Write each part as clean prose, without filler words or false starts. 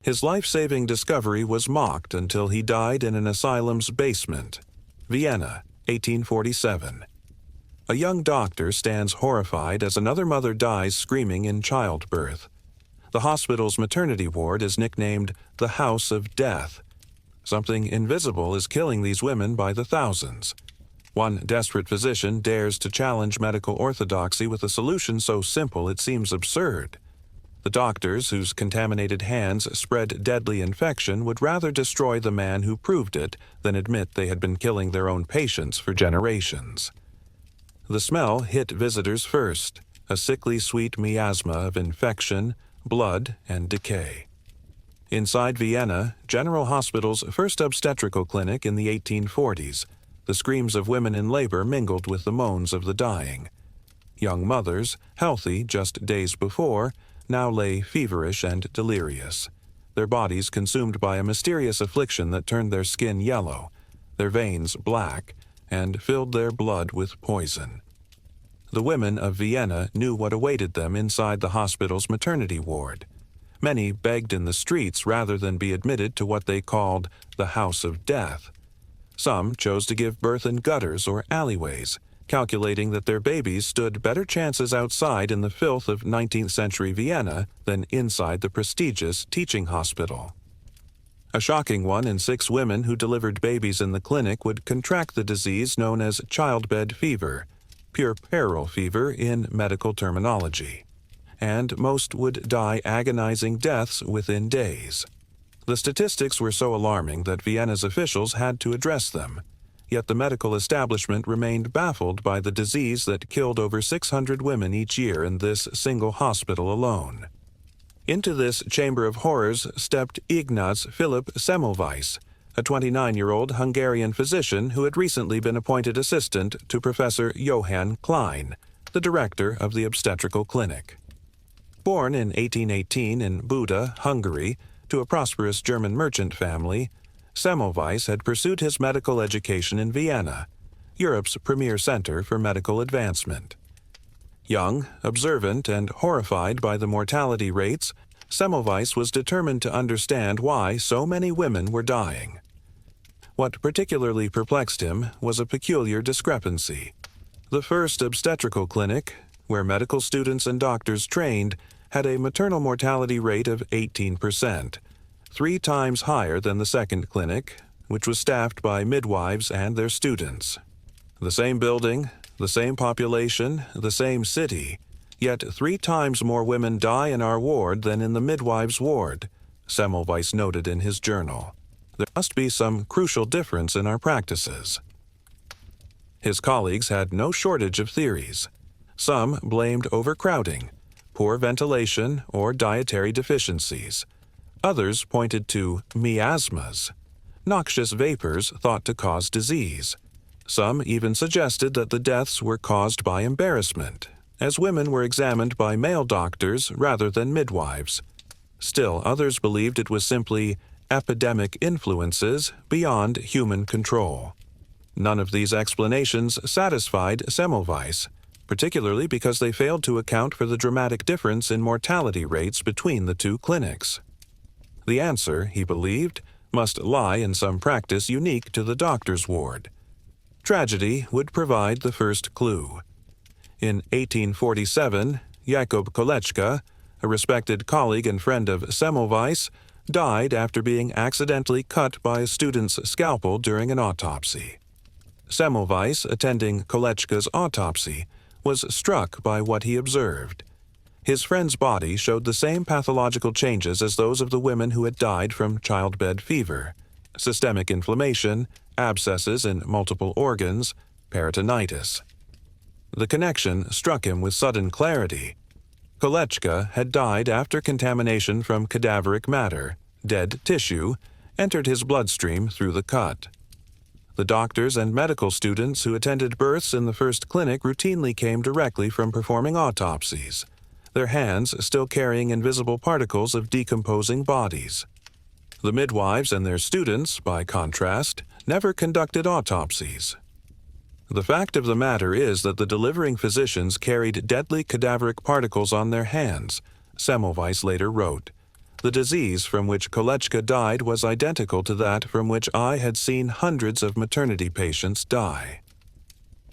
His life-saving discovery was mocked until he died in an asylum's basement. Vienna, 1847. A young doctor stands horrified as another mother dies screaming in childbirth. The hospital's maternity ward is nicknamed the House of Death. Something invisible is killing these women by the thousands. One desperate physician dares to challenge medical orthodoxy with a solution so simple it seems absurd. The doctors, whose contaminated hands spread deadly infection, would rather destroy the man who proved it than admit they had been killing their own patients for generations. The smell hit visitors first, a sickly sweet miasma of infection, blood, and decay. Inside Vienna, General Hospital's first obstetrical clinic in the 1840s, the screams of women in labor mingled with the moans of the dying. Young mothers, healthy just days before, now lay feverish and delirious, their bodies consumed by a mysterious affliction that turned their skin yellow, their veins black, and filled their blood with poison. The women of Vienna knew what awaited them inside the hospital's maternity ward. Many begged in the streets rather than be admitted to what they called the House of Death. Some chose to give birth in gutters or alleyways, calculating that their babies stood better chances outside in the filth of 19th-century Vienna than inside the prestigious teaching hospital. A shocking 1 in 6 women who delivered babies in the clinic would contract the disease known as childbed fever, puerperal fever in medical terminology, and most would die agonizing deaths within days. The statistics were so alarming that Vienna's officials had to address them. Yet the medical establishment remained baffled by the disease that killed over 600 women each year in this single hospital alone. Into this chamber of horrors stepped Ignaz Semmelweis, a 29-year-old Hungarian physician who had recently been appointed assistant to Professor Johann Klein, the director of the obstetrical clinic. Born in 1818 in Buda, Hungary, to a prosperous German merchant family, Semmelweis had pursued his medical education in Vienna, Europe's premier center for medical advancement. Young, observant, and horrified by the mortality rates, Semmelweis was determined to understand why so many women were dying. What particularly perplexed him was a peculiar discrepancy. The first obstetrical clinic, where medical students and doctors trained, had a maternal mortality rate of 18%. 3 times higher than the second clinic, which was staffed by midwives and their students. The same building, the same population, the same city, yet 3 times more women die in our ward than in the midwives' ward, Semmelweis noted in his journal. There must be some crucial difference in our practices. His colleagues had no shortage of theories. Some blamed overcrowding, poor ventilation, or dietary deficiencies. Others pointed to miasmas, noxious vapors thought to cause disease. Some even suggested that the deaths were caused by embarrassment, as women were examined by male doctors rather than midwives. Still, others believed it was simply epidemic influences beyond human control. None of these explanations satisfied Semmelweis, particularly because they failed to account for the dramatic difference in mortality rates between the 2 clinics. The answer, he believed, must lie in some practice unique to the doctor's ward. Tragedy would provide the first clue. In 1847, Jakob Kolečka, a respected colleague and friend of Semmelweis, died after being accidentally cut by a student's scalpel during an autopsy. Semmelweis, attending Kolečka's autopsy, was struck by what he observed. His friend's body showed the same pathological changes as those of the women who had died from childbed fever: systemic inflammation, abscesses in multiple organs, peritonitis. The connection struck him with sudden clarity. Kolečka had died after contamination from cadaveric matter, dead tissue, entered his bloodstream through the cut. The doctors and medical students who attended births in the first clinic routinely came directly from performing autopsies, their hands still carrying invisible particles of decomposing bodies. The midwives and their students, by contrast, never conducted autopsies. The fact of the matter is that the delivering physicians carried deadly cadaveric particles on their hands, Semmelweis later wrote. The disease from which Kolechka died was identical to that from which I had seen hundreds of maternity patients die.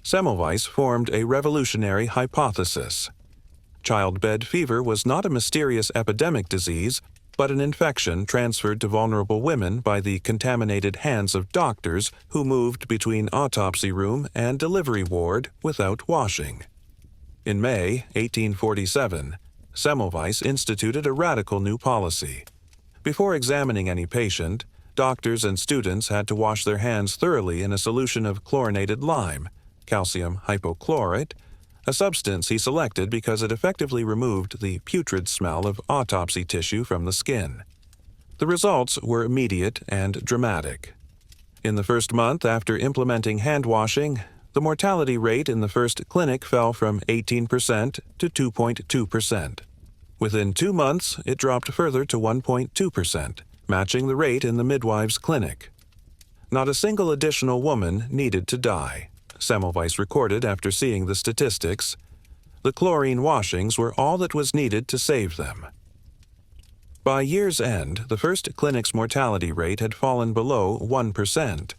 Semmelweis formed a revolutionary hypothesis. Childbed fever was not a mysterious epidemic disease, but an infection transferred to vulnerable women by the contaminated hands of doctors who moved between autopsy room and delivery ward without washing. In May 1847, Semmelweis instituted a radical new policy. Before examining any patient, doctors and students had to wash their hands thoroughly in a solution of chlorinated lime, calcium hypochlorite, a substance he selected because it effectively removed the putrid smell of autopsy tissue from the skin. The results were immediate and dramatic. In the first month after implementing hand washing, the mortality rate in the first clinic fell from 18% to 2.2%. Within 2 months, it dropped further to 1.2%, matching the rate in the midwives' clinic. Not a single additional woman needed to die, Semmelweis recorded after seeing the statistics. The chlorine washings were all that was needed to save them. By year's end, the first clinic's mortality rate had fallen below 1%.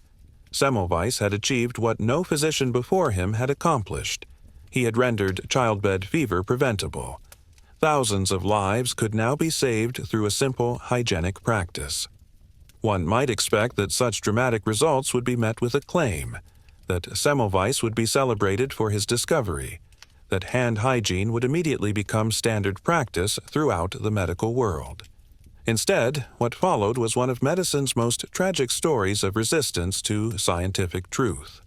Semmelweis had achieved what no physician before him had accomplished. He had rendered childbed fever preventable. Thousands of lives could now be saved through a simple hygienic practice. One might expect that such dramatic results would be met with acclaim, that Semmelweis would be celebrated for his discovery, that hand hygiene would immediately become standard practice throughout the medical world. Instead, what followed was one of medicine's most tragic stories of resistance to scientific truth.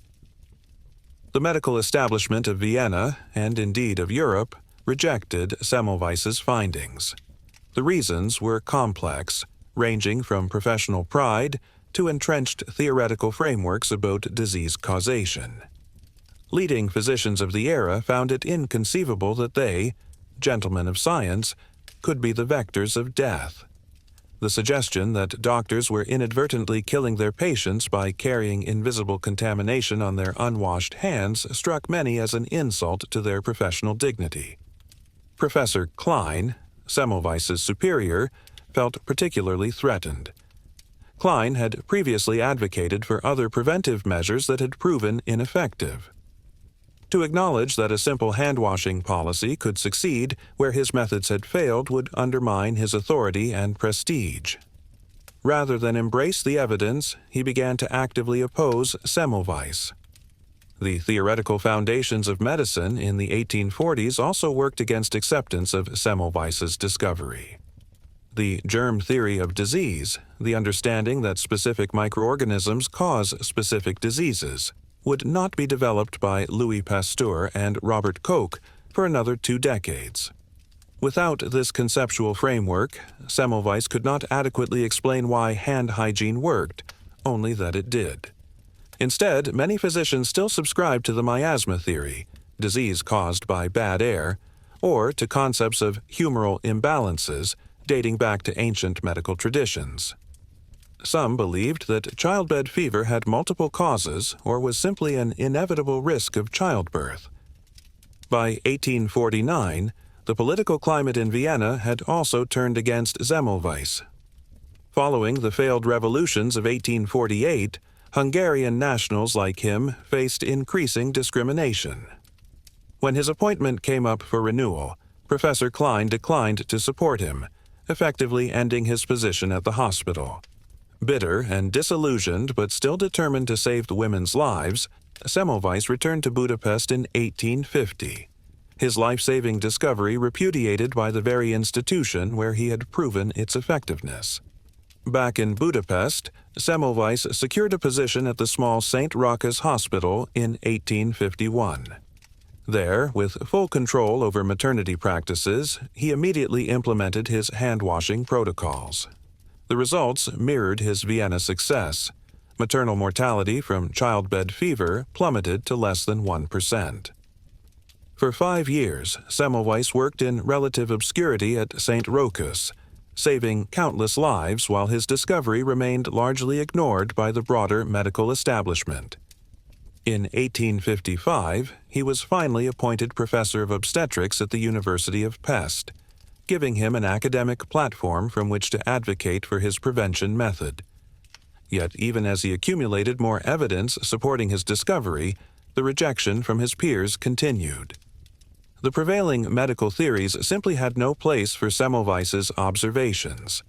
The medical establishment of Vienna, and indeed of Europe, rejected Semmelweis's findings. The reasons were complex, ranging from professional pride to entrenched theoretical frameworks about disease causation. Leading physicians of the era found it inconceivable that they, gentlemen of science, could be the vectors of death. The suggestion that doctors were inadvertently killing their patients by carrying invisible contamination on their unwashed hands struck many as an insult to their professional dignity. Professor Klein, Semmelweis's superior, felt particularly threatened. Klein had previously advocated for other preventive measures that had proven ineffective. To acknowledge that a simple hand-washing policy could succeed where his methods had failed would undermine his authority and prestige. Rather than embrace the evidence, he began to actively oppose Semmelweis. The theoretical foundations of medicine in the 1840s also worked against acceptance of Semmelweis's discovery. The germ theory of disease, the understanding that specific microorganisms cause specific diseases, would not be developed by Louis Pasteur and Robert Koch for another 2 decades. Without this conceptual framework, Semmelweis could not adequately explain why hand hygiene worked, only that it did. Instead, many physicians still subscribed to the miasma theory, disease caused by bad air, or to concepts of humoral imbalances dating back to ancient medical traditions. Some believed that childbed fever had multiple causes or was simply an inevitable risk of childbirth. By 1849, the political climate in Vienna had also turned against Semmelweis. Following the failed revolutions of 1848, Hungarian nationals like him faced increasing discrimination. When his appointment came up for renewal, Professor Klein declined to support him, effectively ending his position at the hospital. Bitter and disillusioned but still determined to save the women's lives, Semmelweis returned to Budapest in 1850. His life-saving discovery repudiated by the very institution where he had proven its effectiveness. Back in Budapest, Semmelweis secured a position at the small St. Rocca's Hospital in 1851. There, with full control over maternity practices, he immediately implemented his hand-washing protocols. The results mirrored his Vienna success. Maternal mortality from childbed fever plummeted to less than 1%. For 5 years, Semmelweis worked in relative obscurity at St. Rocca's, saving countless lives while his discovery remained largely ignored by the broader medical establishment. In 1855, he was finally appointed professor of obstetrics at the University of Pest. giving him an academic platform from which to advocate for his prevention method. Yet even as he accumulated more evidence supporting his discovery, the rejection from his peers continued. The prevailing medical theories simply had no place for Semmelweis's observations.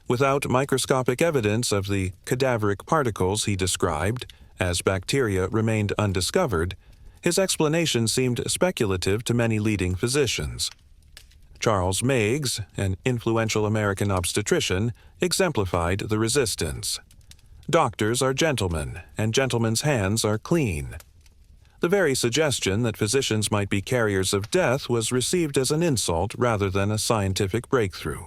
Without microscopic evidence of the cadaveric particles he described, as bacteria remained undiscovered, his explanation seemed speculative to many leading physicians. Charles Meigs, an influential American obstetrician, exemplified the resistance. Doctors are gentlemen, and gentlemen's hands are clean. The very suggestion that physicians might be carriers of death was received as an insult rather than a scientific breakthrough.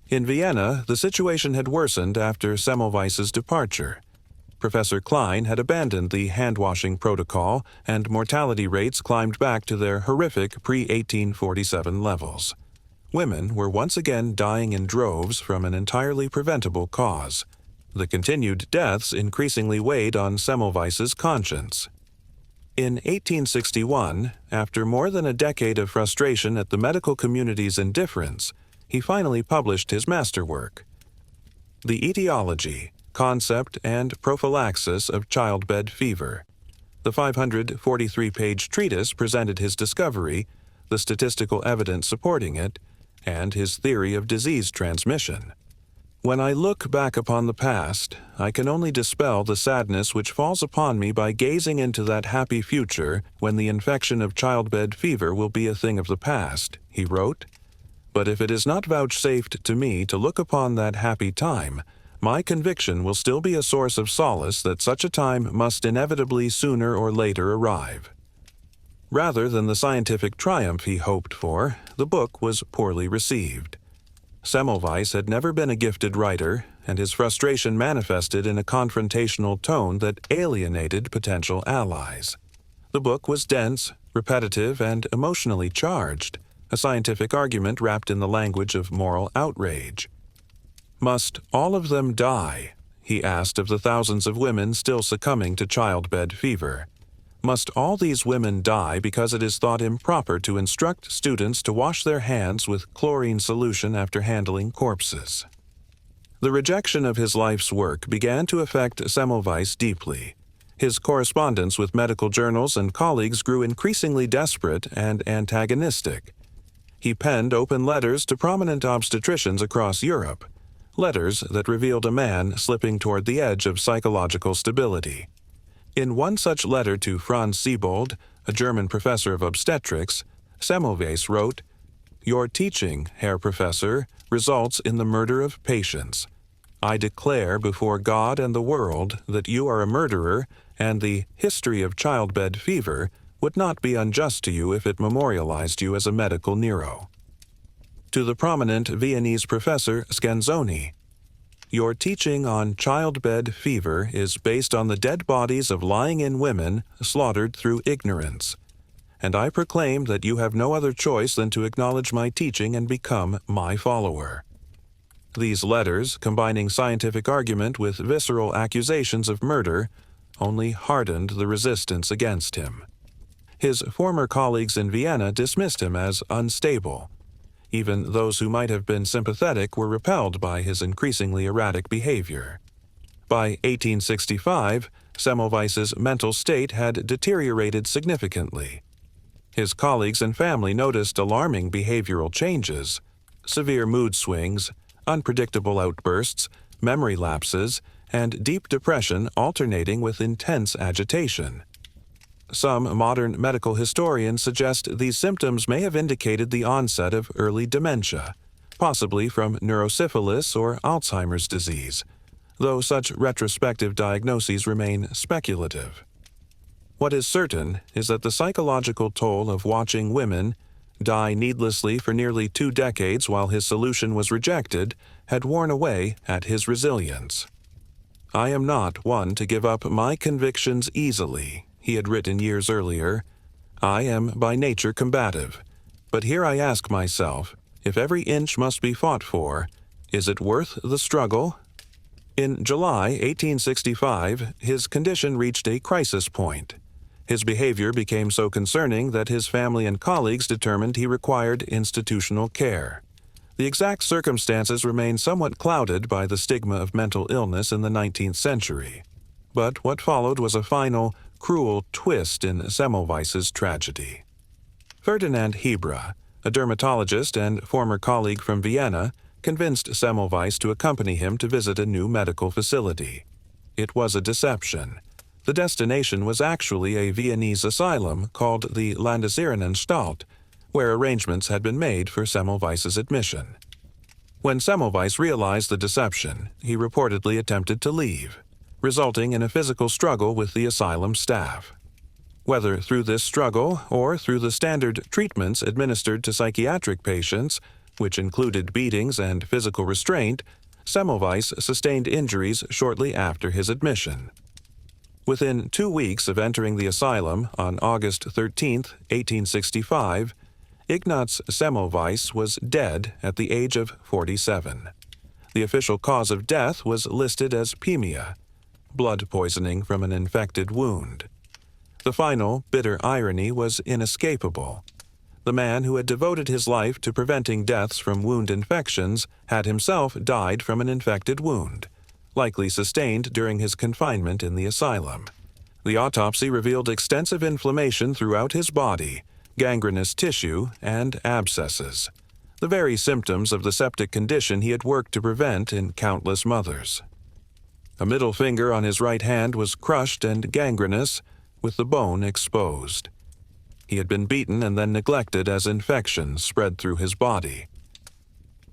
In Vienna, the situation had worsened after Semmelweis's departure. Professor Klein had abandoned the handwashing protocol, and mortality rates climbed back to their horrific pre-1847 levels. Women were once again dying in droves from an entirely preventable cause. The continued deaths increasingly weighed on Semmelweis's conscience. In 1861, after more than a decade of frustration at the medical community's indifference, he finally published his masterwork. The Etiology, Concept, and Prophylaxis of Childbed Fever. The 543-page treatise presented his discovery, the statistical evidence supporting it, and his theory of disease transmission. When I look back upon the past, I can only dispel the sadness which falls upon me by gazing into that happy future when the infection of childbed fever will be a thing of the past, he wrote. But if it is not vouchsafed to me to look upon that happy time, my conviction will still be a source of solace that such a time must inevitably sooner or later arrive. Rather than the scientific triumph he hoped for, the book was poorly received. Semmelweis had never been a gifted writer, and his frustration manifested in a confrontational tone that alienated potential allies. The book was dense, repetitive, and emotionally charged, a scientific argument wrapped in the language of moral outrage. Must all of them die? He asked of the thousands of women still succumbing to childbed fever. Must all these women die because it is thought improper to instruct students to wash their hands with chlorine solution after handling corpses? The rejection of his life's work began to affect Semmelweis deeply. His correspondence with medical journals and colleagues grew increasingly desperate and antagonistic. He penned open letters to prominent obstetricians across Europe, letters that revealed a man slipping toward the edge of psychological stability. In one such letter to Franz Siebold, a German professor of obstetrics, Semmelweis wrote, "Your teaching, Herr Professor, results in the murder of patients. I declare before God and the world that you are a murderer, and the history of childbed fever would not be unjust to you if it memorialized you as a medical Nero." To the prominent Viennese professor Scanzoni, "Your teaching on childbed fever is based on the dead bodies of lying-in women slaughtered through ignorance, and I proclaim that you have no other choice than to acknowledge my teaching and become my follower." These letters, combining scientific argument with visceral accusations of murder, only hardened the resistance against him. His former colleagues in Vienna dismissed him as unstable. Even those who might have been sympathetic were repelled by his increasingly erratic behavior. By 1865, Semmelweis's mental state had deteriorated significantly. His colleagues and family noticed alarming behavioral changes: severe mood swings, unpredictable outbursts, memory lapses, and deep depression alternating with intense agitation. Some modern medical historians suggest these symptoms may have indicated the onset of early dementia, possibly from neurosyphilis or Alzheimer's disease, though such retrospective diagnoses remain speculative. What is certain is that the psychological toll of watching women die needlessly for nearly 2 decades while his solution was rejected had worn away at his resilience. "I am not one to give up my convictions easily," he had written years earlier. "I am by nature combative, but here I ask myself, if every inch must be fought for, is it worth the struggle?" In July 1865, his condition reached a crisis point. His behavior became so concerning that his family and colleagues determined he required institutional care. The exact circumstances remain somewhat clouded by the stigma of mental illness in the 19th century. But what followed was a final, cruel twist in Semmelweis's tragedy. Ferdinand Hebra, a dermatologist and former colleague from Vienna, convinced Semmelweis to accompany him to visit a new medical facility. It was a deception. The destination was actually a Viennese asylum called the Landesirrenanstalt, where arrangements had been made for Semmelweis's admission. When Semmelweis realized the deception, he reportedly attempted to leave, resulting in a physical struggle with the asylum staff. Whether through this struggle or through the standard treatments administered to psychiatric patients, which included beatings and physical restraint, Semmelweis sustained injuries shortly after his admission. Within 2 weeks of entering the asylum on August 13, 1865, Ignaz Semmelweis was dead at the age of 47. The official cause of death was listed as pemia, blood poisoning from an infected wound. The final, bitter irony was inescapable. The man who had devoted his life to preventing deaths from wound infections had himself died from an infected wound, likely sustained during his confinement in the asylum. The autopsy revealed extensive inflammation throughout his body, gangrenous tissue, and abscesses, the very symptoms of the septic condition he had worked to prevent in countless mothers. A middle finger on his right hand was crushed and gangrenous, with the bone exposed. He had been beaten and then neglected as infection spread through his body.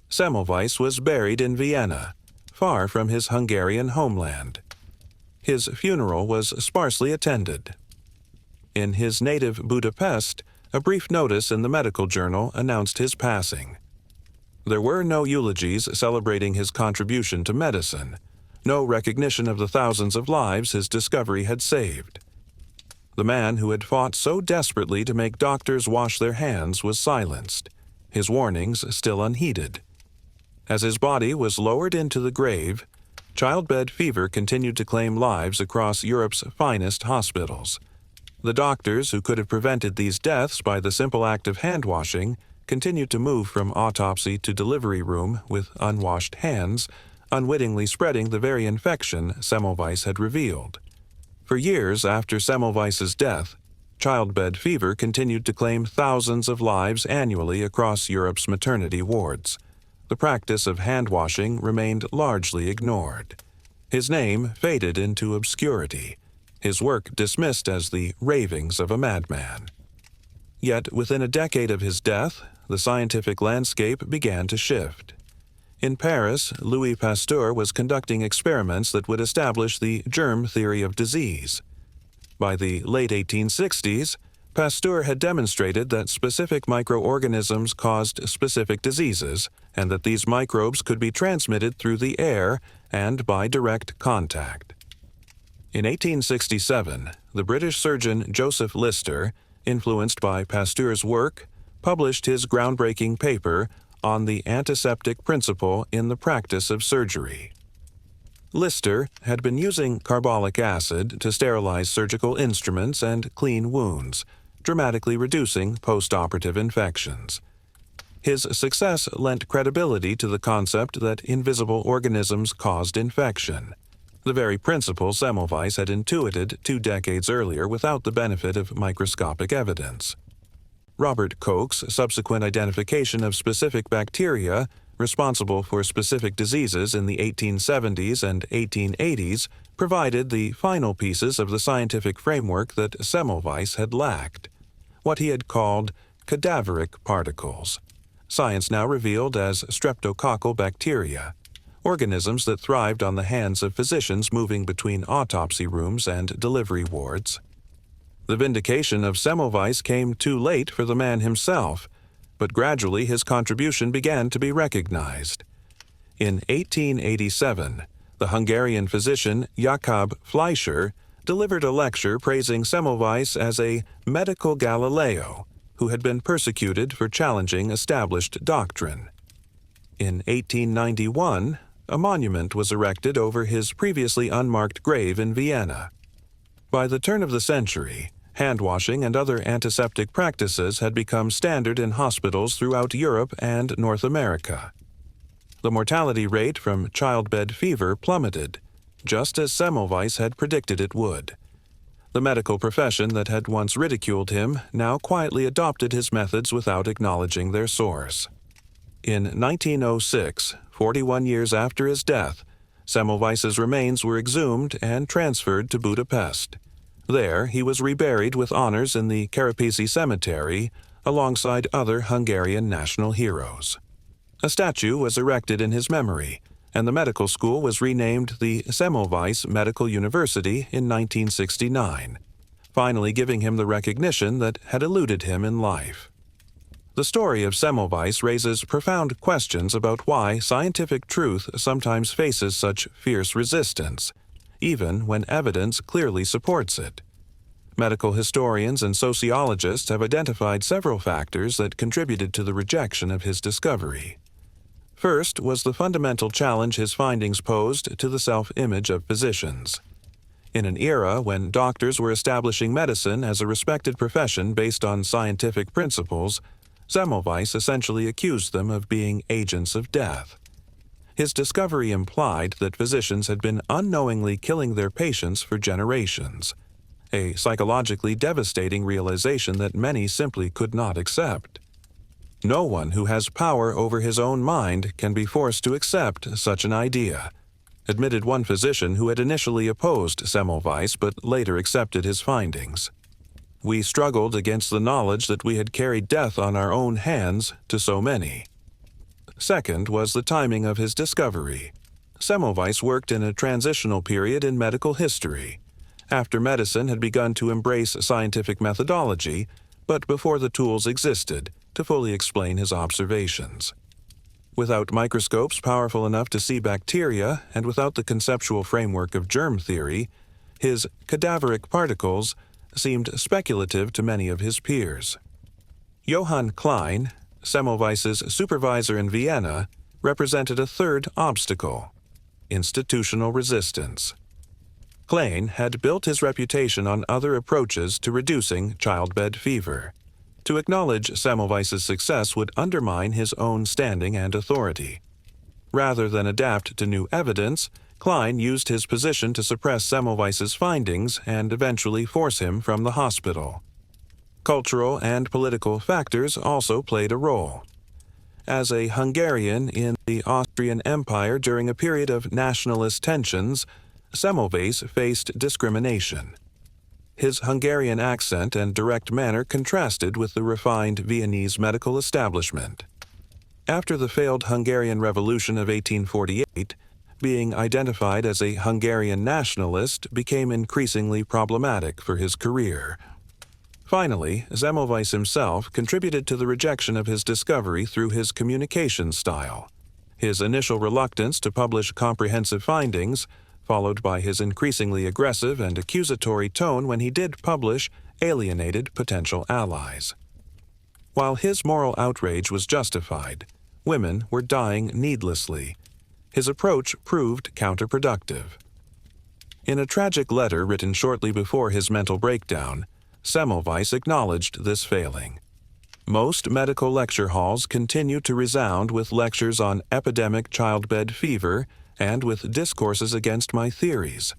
Semmelweis was buried in Vienna, far from his Hungarian homeland. His funeral was sparsely attended. In his native Budapest, a brief notice in the medical journal announced his passing. There were no eulogies celebrating his contribution to medicine, no recognition of the thousands of lives his discovery had saved. The man who had fought so desperately to make doctors wash their hands was silenced, his warnings still unheeded. As his body was lowered into the grave, childbed fever continued to claim lives across Europe's finest hospitals. The doctors who could have prevented these deaths by the simple act of hand-washing continued to move from autopsy to delivery room with unwashed hands, unwittingly spreading the very infection Semmelweis had revealed. For years after Semmelweis's death, childbed fever continued to claim thousands of lives annually across Europe's maternity wards. The practice of hand-washing remained largely ignored. His name faded into obscurity, his work dismissed as the ravings of a madman. Yet within a decade of his death, the scientific landscape began to shift. In Paris, Louis Pasteur was conducting experiments that would establish the germ theory of disease. By the late 1860s, Pasteur had demonstrated that specific microorganisms caused specific diseases, and that these microbes could be transmitted through the air and by direct contact. In 1867, the British surgeon Joseph Lister, influenced by Pasteur's work, published his groundbreaking paper on the antiseptic principle in the practice of surgery. Lister had been using carbolic acid to sterilize surgical instruments and clean wounds, dramatically reducing post-operative infections. His success lent credibility to the concept that invisible organisms caused infection, the very principle Semmelweis had intuited 2 decades earlier without the benefit of microscopic evidence. Robert Koch's subsequent identification of specific bacteria responsible for specific diseases in the 1870s and 1880s provided the final pieces of the scientific framework that Semmelweis had lacked, what he had called cadaveric particles, science now revealed as streptococcal bacteria, organisms that thrived on the hands of physicians moving between autopsy rooms and delivery wards. The vindication of Semmelweis came too late for the man himself, but gradually his contribution began to be recognized. In 1887, the Hungarian physician Jakob Fleischer delivered a lecture praising Semmelweis as a medical Galileo who had been persecuted for challenging established doctrine. In 1891, a monument was erected over his previously unmarked grave in Vienna. By the turn of the century, handwashing and other antiseptic practices had become standard in hospitals throughout Europe and North America. The mortality rate from childbed fever plummeted, just as Semmelweis had predicted it would. The medical profession that had once ridiculed him now quietly adopted his methods without acknowledging their source. In 1906, 41 years after his death, Semmelweis's remains were exhumed and transferred to Budapest. There, he was reburied with honors in the Kerepesi Cemetery, alongside other Hungarian national heroes. A statue was erected in his memory, and the medical school was renamed the Semmelweis Medical University in 1969, finally giving him the recognition that had eluded him in life. The story of Semmelweis raises profound questions about why scientific truth sometimes faces such fierce resistance, even when evidence clearly supports it. Medical historians and sociologists have identified several factors that contributed to the rejection of his discovery. First was the fundamental challenge his findings posed to the self-image of physicians. In an era when doctors were establishing medicine as a respected profession based on scientific principles, Semmelweis essentially accused them of being agents of death. His discovery implied that physicians had been unknowingly killing their patients for generations, a psychologically devastating realization that many simply could not accept. No one who has power over his own mind can be forced to accept such an idea, admitted one physician who had initially opposed Semmelweis but later accepted his findings. We struggled against the knowledge that we had carried death on our own hands to so many. Second was the timing of his discovery. Semmelweis worked in a transitional period in medical history, after medicine had begun to embrace scientific methodology, but before the tools existed to fully explain his observations. Without microscopes powerful enough to see bacteria and without the conceptual framework of germ theory, his cadaveric particles seemed speculative to many of his peers. Johann Klein, Semmelweis's supervisor in Vienna, represented a third obstacle: institutional resistance. Klein had built his reputation on other approaches to reducing childbed fever. To acknowledge Semmelweis's success would undermine his own standing and authority. Rather than adapt to new evidence, Klein used his position to suppress Semmelweis's findings and eventually force him from the hospital. Cultural and political factors also played a role. As a Hungarian in the Austrian Empire during a period of nationalist tensions, Semmelweis faced discrimination. His Hungarian accent and direct manner contrasted with the refined Viennese medical establishment. After the failed Hungarian Revolution of 1848, being identified as a Hungarian nationalist became increasingly problematic for his career. Finally, Semmelweis himself contributed to the rejection of his discovery through his communication style. His initial reluctance to publish comprehensive findings, followed by his increasingly aggressive and accusatory tone when he did publish, alienated potential allies. While his moral outrage was justified, women were dying needlessly. His approach proved counterproductive. In a tragic letter written shortly before his mental breakdown, Semmelweis acknowledged this failing. Most medical lecture halls continue to resound with lectures on epidemic childbed fever and with discourses against my theories.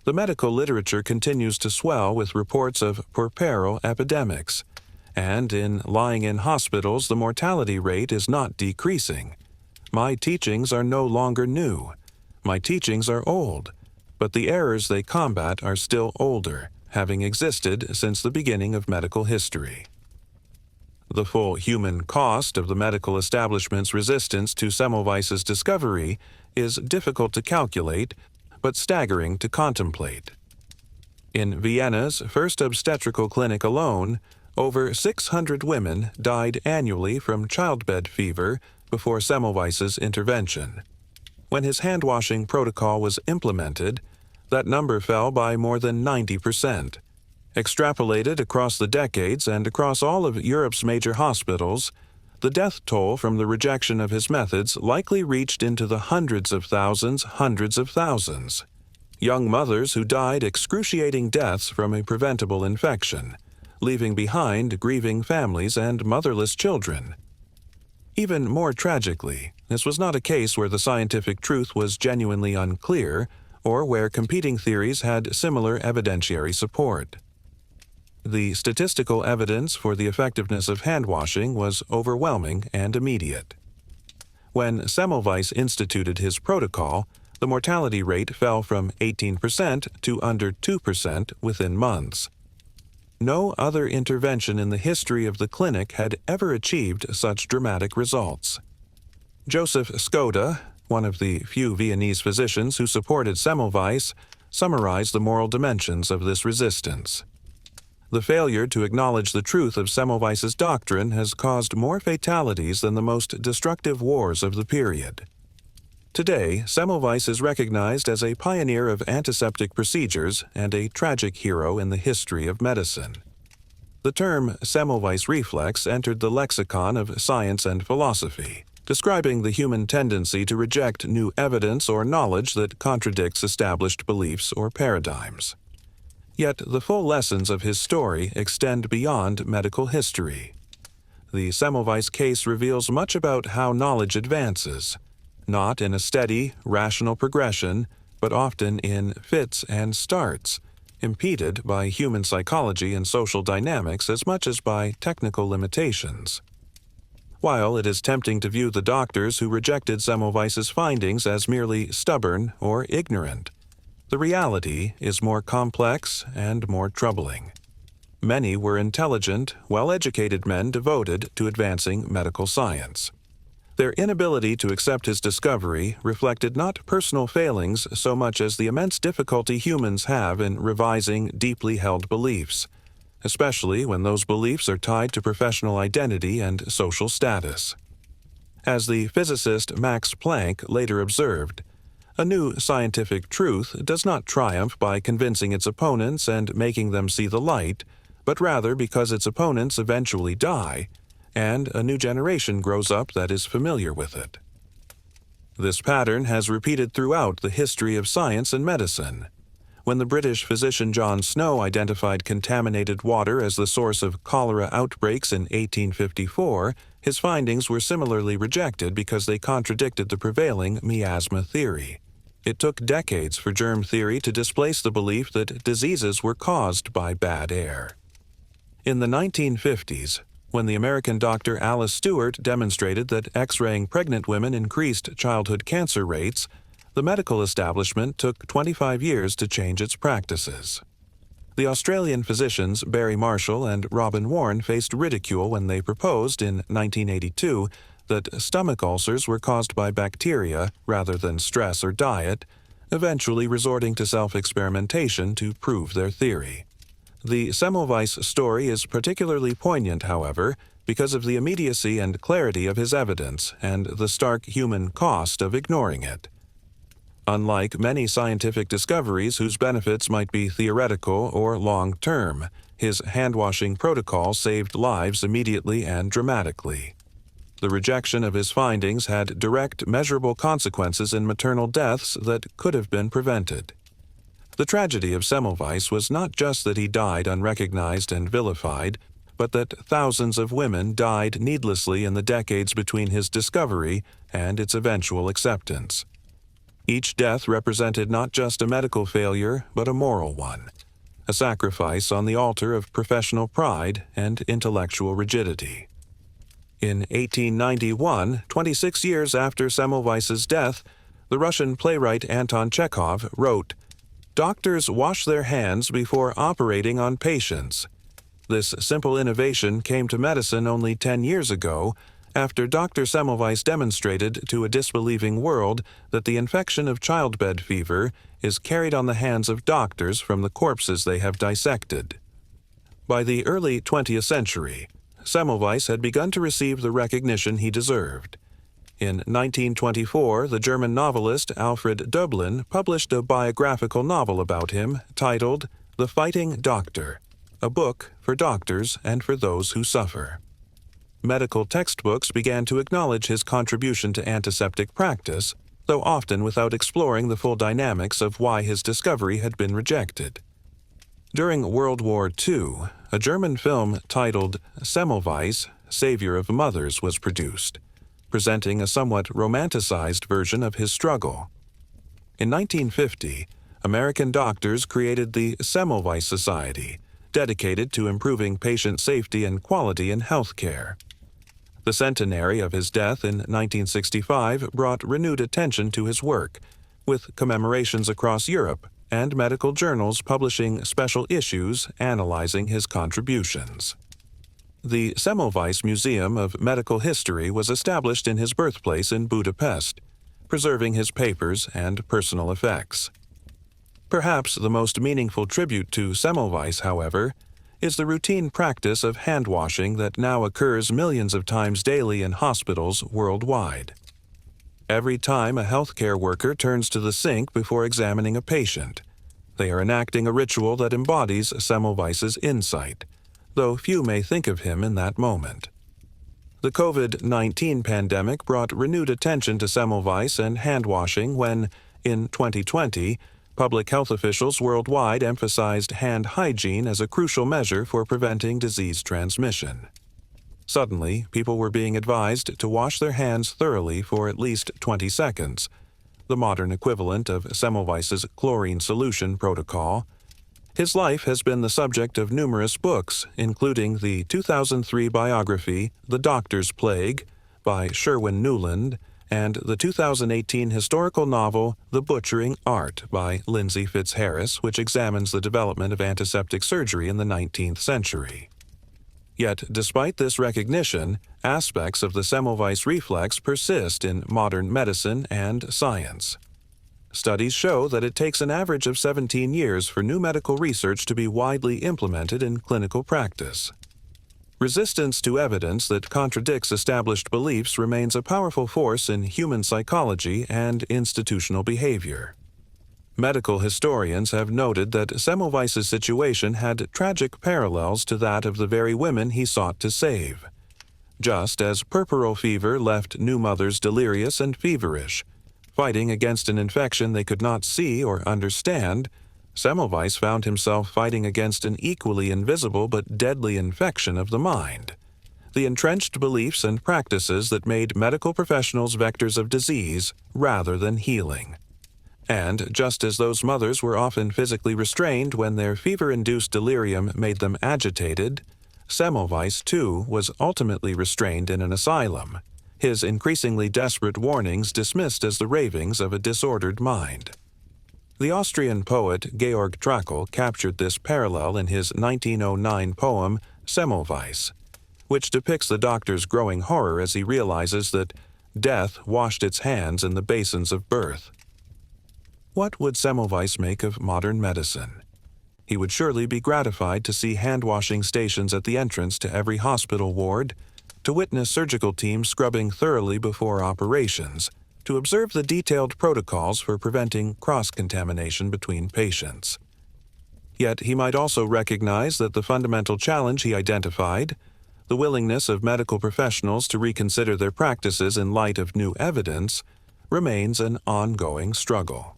The medical literature continues to swell with reports of puerperal epidemics, and in lying in hospitals the mortality rate is not decreasing. My teachings are no longer new. My teachings are old, but the errors they combat are still older, having existed since the beginning of medical history. The full human cost of the medical establishment's resistance to Semmelweis's discovery is difficult to calculate, but staggering to contemplate. In Vienna's first obstetrical clinic alone, over 600 women died annually from childbed fever before Semmelweis's intervention. When his hand-washing protocol was implemented, that number fell by more than 90%. Extrapolated across the decades and across all of Europe's major hospitals, the death toll from the rejection of his methods likely reached into the hundreds of thousands. young mothers who died excruciating deaths from a preventable infection, leaving behind grieving families and motherless children. Even more tragically, this was not a case where the scientific truth was genuinely unclear or where competing theories had similar evidentiary support. The statistical evidence for the effectiveness of handwashing was overwhelming and immediate. When Semmelweis instituted his protocol, the mortality rate fell from 18% to under 2% within months. No other intervention in the history of the clinic had ever achieved such dramatic results. Joseph Skoda, one of the few Viennese physicians who supported Semmelweis, summarized the moral dimensions of this resistance. The failure to acknowledge the truth of Semmelweis's doctrine has caused more fatalities than the most destructive wars of the period. Today, Semmelweis is recognized as a pioneer of antiseptic procedures and a tragic hero in the history of medicine. The term Semmelweis reflex entered the lexicon of science and philosophy, describing the human tendency to reject new evidence or knowledge that contradicts established beliefs or paradigms. Yet the full lessons of his story extend beyond medical history. The Semmelweis case reveals much about how knowledge advances, not in a steady, rational progression, but often in fits and starts, impeded by human psychology and social dynamics as much as by technical limitations. While it is tempting to view the doctors who rejected Semmelweis's findings as merely stubborn or ignorant, the reality is more complex and more troubling. Many were intelligent, well-educated men devoted to advancing medical science. Their inability to accept his discovery reflected not personal failings so much as the immense difficulty humans have in revising deeply held beliefs, especially when those beliefs are tied to professional identity and social status. As the physicist Max Planck later observed, a new scientific truth does not triumph by convincing its opponents and making them see the light, but rather because its opponents eventually die, and a new generation grows up that is familiar with it. This pattern has repeated throughout the history of science and medicine. When the British physician John Snow identified contaminated water as the source of cholera outbreaks in 1854, his findings were similarly rejected because they contradicted the prevailing miasma theory. It took decades for germ theory to displace the belief that diseases were caused by bad air. In the 1950s, when the American doctor Alice Stewart demonstrated that X-raying pregnant women increased childhood cancer rates, the medical establishment took 25 years to change its practices. The Australian physicians Barry Marshall and Robin Warren faced ridicule when they proposed in 1982 that stomach ulcers were caused by bacteria rather than stress or diet, eventually resorting to self-experimentation to prove their theory. The Semmelweis story is particularly poignant, however, because of the immediacy and clarity of his evidence and the stark human cost of ignoring it. Unlike many scientific discoveries whose benefits might be theoretical or long-term, his hand-washing protocol saved lives immediately and dramatically. The rejection of his findings had direct, measurable consequences in maternal deaths that could have been prevented. The tragedy of Semmelweis was not just that he died unrecognized and vilified, but that thousands of women died needlessly in the decades between his discovery and its eventual acceptance. Each death represented not just a medical failure, but a moral one, a sacrifice on the altar of professional pride and intellectual rigidity. In 1891, 26 years after Semmelweis's death, the Russian playwright Anton Chekhov wrote, "Doctors wash their hands before operating on patients." This simple innovation came to medicine only 10 years ago, after Dr. Semmelweis demonstrated to a disbelieving world that the infection of childbed fever is carried on the hands of doctors from the corpses they have dissected. By the early 20th century, Semmelweis had begun to receive the recognition he deserved. In 1924, the German novelist Alfred Döblin published a biographical novel about him titled The Fighting Doctor, a book for doctors and for those who suffer. Medical textbooks began to acknowledge his contribution to antiseptic practice, though often without exploring the full dynamics of why his discovery had been rejected. During World War II, a German film titled Semmelweis, Savior of Mothers was produced, presenting a somewhat romanticized version of his struggle. In 1950, American doctors created the Semmelweis Society, dedicated to improving patient safety and quality in healthcare. The centenary of his death in 1965 brought renewed attention to his work, with commemorations across Europe and medical journals publishing special issues analyzing his contributions. The Semmelweis Museum of Medical History was established in his birthplace in Budapest, preserving his papers and personal effects. Perhaps the most meaningful tribute to Semmelweis, however, is the routine practice of hand-washing that now occurs millions of times daily in hospitals worldwide. Every time a healthcare worker turns to the sink before examining a patient, they are enacting a ritual that embodies Semmelweis's insight, though few may think of him in that moment. The COVID-19 pandemic brought renewed attention to Semmelweis and hand-washing when, in 2020, public health officials worldwide emphasized hand hygiene as a crucial measure for preventing disease transmission. Suddenly, people were being advised to wash their hands thoroughly for at least 20 seconds, the modern equivalent of Semmelweis's chlorine solution protocol. His life has been the subject of numerous books, including the 2003 biography The Doctor's Plague by Sherwin Newland and the 2018 historical novel The Butchering Art by Lindsay Fitzharris, which examines the development of antiseptic surgery in the 19th century. Yet, despite this recognition, aspects of the Semmelweis reflex persist in modern medicine and science. Studies show that it takes an average of 17 years for new medical research to be widely implemented in clinical practice. Resistance to evidence that contradicts established beliefs remains a powerful force in human psychology and institutional behavior. Medical historians have noted that Semmelweis's situation had tragic parallels to that of the very women he sought to save. Just as puerperal fever left new mothers delirious and feverish, fighting against an infection they could not see or understand, Semmelweis found himself fighting against an equally invisible but deadly infection of the mind: the entrenched beliefs and practices that made medical professionals vectors of disease rather than healing. And just as those mothers were often physically restrained when their fever-induced delirium made them agitated, Semmelweis, too, was ultimately restrained in an asylum, his increasingly desperate warnings dismissed as the ravings of a disordered mind. The Austrian poet Georg Trakl captured this parallel in his 1909 poem Semmelweis, which depicts the doctor's growing horror as he realizes that death washed its hands in the basins of birth. What would Semmelweis make of modern medicine? He would surely be gratified to see hand-washing stations at the entrance to every hospital ward, to witness surgical teams scrubbing thoroughly before operations, to observe the detailed protocols for preventing cross-contamination between patients. Yet he might also recognize that the fundamental challenge he identified, the willingness of medical professionals to reconsider their practices in light of new evidence, remains an ongoing struggle.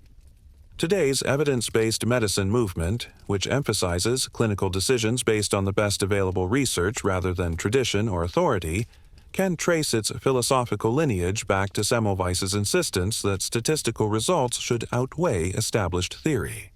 Today's evidence-based medicine movement, which emphasizes clinical decisions based on the best available research rather than tradition or authority, can trace its philosophical lineage back to Semmelweis's insistence that statistical results should outweigh established theory.